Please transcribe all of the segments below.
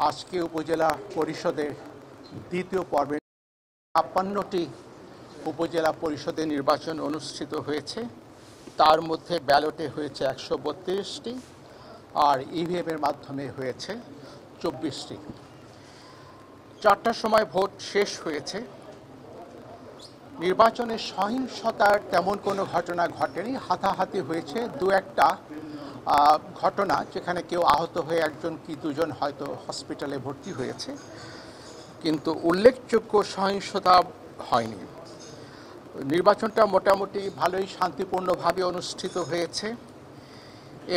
আজকে উপজেলা পরিষদের দ্বিতীয় পর্বে ৫৬টি উপজেলা পরিষদের নির্বাচন অনুষ্ঠিত হয়েছে। তার মধ্যে ব্যালটে হয়েছে ১৩২টি আর ইভিএমের মাধ্যমে হয়েছে ২৪টি। ৪টার সময় ভোট শেষ হয়েছে। নির্বাচনে সহিংসতার তেমন কোনো ঘটনা ঘটেনি। হাতাহাতি হয়েছে দু একটা ঘটনা, যেখানে কেউ আহত হয়ে একজন কি দুজন হয়তো হসপিটালে ভর্তি হয়েছে, কিন্তু উল্লেখযোগ্য সহিংসতা হয়নি। নির্বাচনটা মোটামুটি ভালোই শান্তিপূর্ণভাবে অনুষ্ঠিত হয়েছে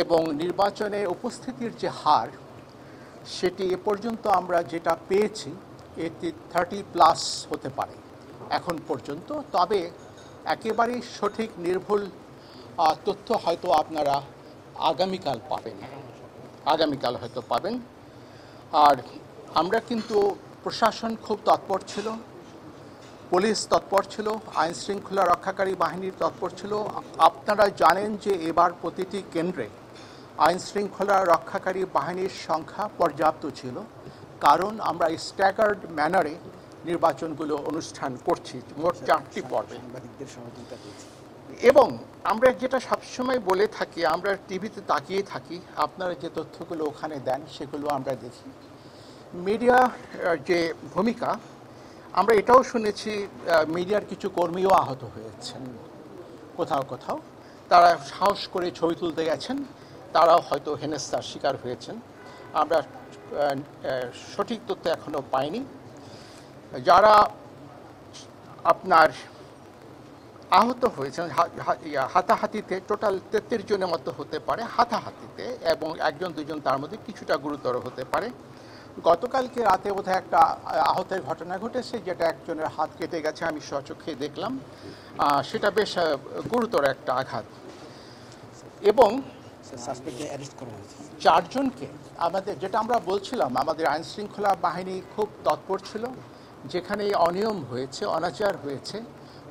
এবং নির্বাচনে উপস্থিতির যে হার, সেটি এ পর্যন্ত আমরা যেটা পেয়েছি এটি 30+ হতে পারে এখন পর্যন্ত। তবে একেবারেই সঠিক নির্ভুল তথ্য হয়তো আপনারা আগামীকাল হয়তো পাবেন। আর আমরা কিন্তু প্রশাসন খুব তৎপর ছিল, পুলিশ তৎপর ছিল, আইন শৃঙ্খলা রক্ষাকারী বাহিনীর তৎপর ছিল। আপনারা জানেন যে এবার প্রতিটি কেন্দ্রে আইন শৃঙ্খলা রক্ষাকারী বাহিনীর সংখ্যা পর্যাপ্ত ছিল, কারণ আমরা স্ট্যাগার্ড ম্যানারে নির্বাচনগুলো অনুষ্ঠান করছি, মোট 4টি পর্বে। এবং আমরা যেটা সবসময় বলে থাকি, আমরা টিভিতে তাকিয়ে থাকি, আপনারা যে তথ্যগুলো ওখানে দেন সেগুলো আমরা দেখি। মিডিয়া যে ভূমিকা, আমরা এটাও শুনেছি মিডিয়ার কিছু কর্মীও আহত হয়েছেন কোথাও কোথাও। তারা সাহস করে ছবি তুলতে গেছেন, তারাও হয়তো হেনস্থার শিকার হয়েছেন। আমরা সঠিক তথ্য এখনও পাইনি। যারা আপনার আহত হয়েছেন হাতাহাতিতে, টোটাল 33 জনের মতো হতে পারে হাতাহাতিতে, এবং 1-2 জন তার মধ্যে কিছুটা গুরুতর হতে পারে। গতকালকে রাতে বোধহয় একটা আহতের ঘটনা ঘটেছে, যেটা একজনের হাত কেটে গেছে, আমি স্বচক্ষে দেখলাম। সেটা বেশ গুরুতর একটা আঘাত। এবং 4জনকে আমাদের, যেটা আমরা বলছিলাম, আমাদের আইন শৃঙ্খলা বাহিনী খুব তৎপর ছিল। যেখানে অনিয়ম হয়েছে, অনাচার হয়েছে,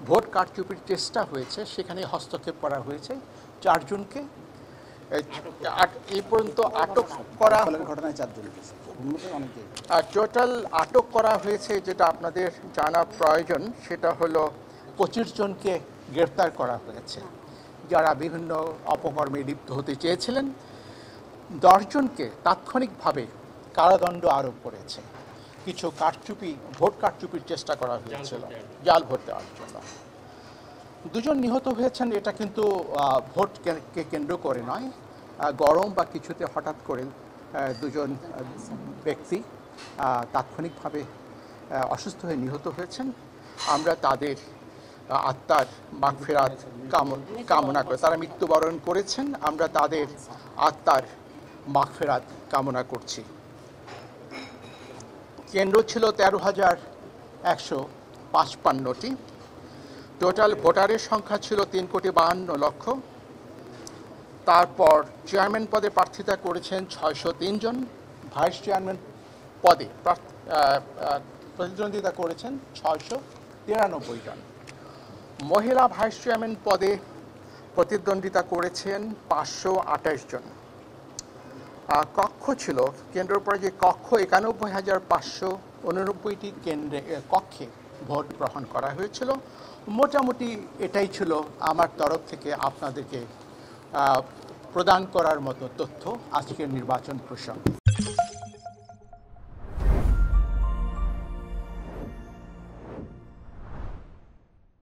ভোট কারচুপির চেষ্টা হয়েছে, সেখানে হস্তক্ষেপ করা হয়েছে। 4জনকে এই পর্যন্ত আটক করা, ঘটনায় 4জনকে টোটাল আটক করা হয়েছে। যেটা আপনাদের জানা প্রয়োজন সেটা হলো 25জনকে গ্রেফতার করা হয়েছে, যারা বিভিন্ন অপকর্মে লিপ্ত হতে চেয়েছিলেন। 10জনকে তাৎক্ষণিকভাবে কারাদণ্ড আরোপ করেছে। কিছু ভোট কারচুপির চেষ্টা করা হয়েছিল জাল ভোট দেওয়ার জন্য। 2জন নিহত হয়েছেন। এটা কিন্তু ভোটকে কেন্দ্র করে নয়, গরম বা কিছুতে হঠাৎ করে 2জন ব্যক্তি তাৎক্ষণিকভাবে অসুস্থ হয়ে নিহত হয়েছেন। আমরা তাদের আত্মার মাগফিরাত কামনা করে, তারা মৃত্যুবরণ করেছেন, আমরা তাদের আত্মার মাগফিরাত কামনা করছি। কেন্দ্র ছিল 13,155টি। টোটাল ভোটারের সংখ্যা ছিল 3,52,00,000। তারপর চেয়ারম্যান পদে প্রার্থিতা করেছেন 603 জন, ভাইস চেয়ারম্যান পদে প্রতিদ্বন্দ্বিতা করেছেন 693 জন। মহিলা ভাইস চেয়ারম্যান পদে প্রতিদ্বন্দ্বিতা করেছেন 528 জন। কক্ষ ছিল, কেন্দ্রের পরে যে কক্ষ, 91,589টি কক্ষে ভোট গ্রহণ করা হয়েছিল। মোটামুটি এটাই ছিল আমার তরফ থেকে আপনাদেরকে প্রদান করার মতো তথ্য আজকের নির্বাচন প্রসঙ্গে।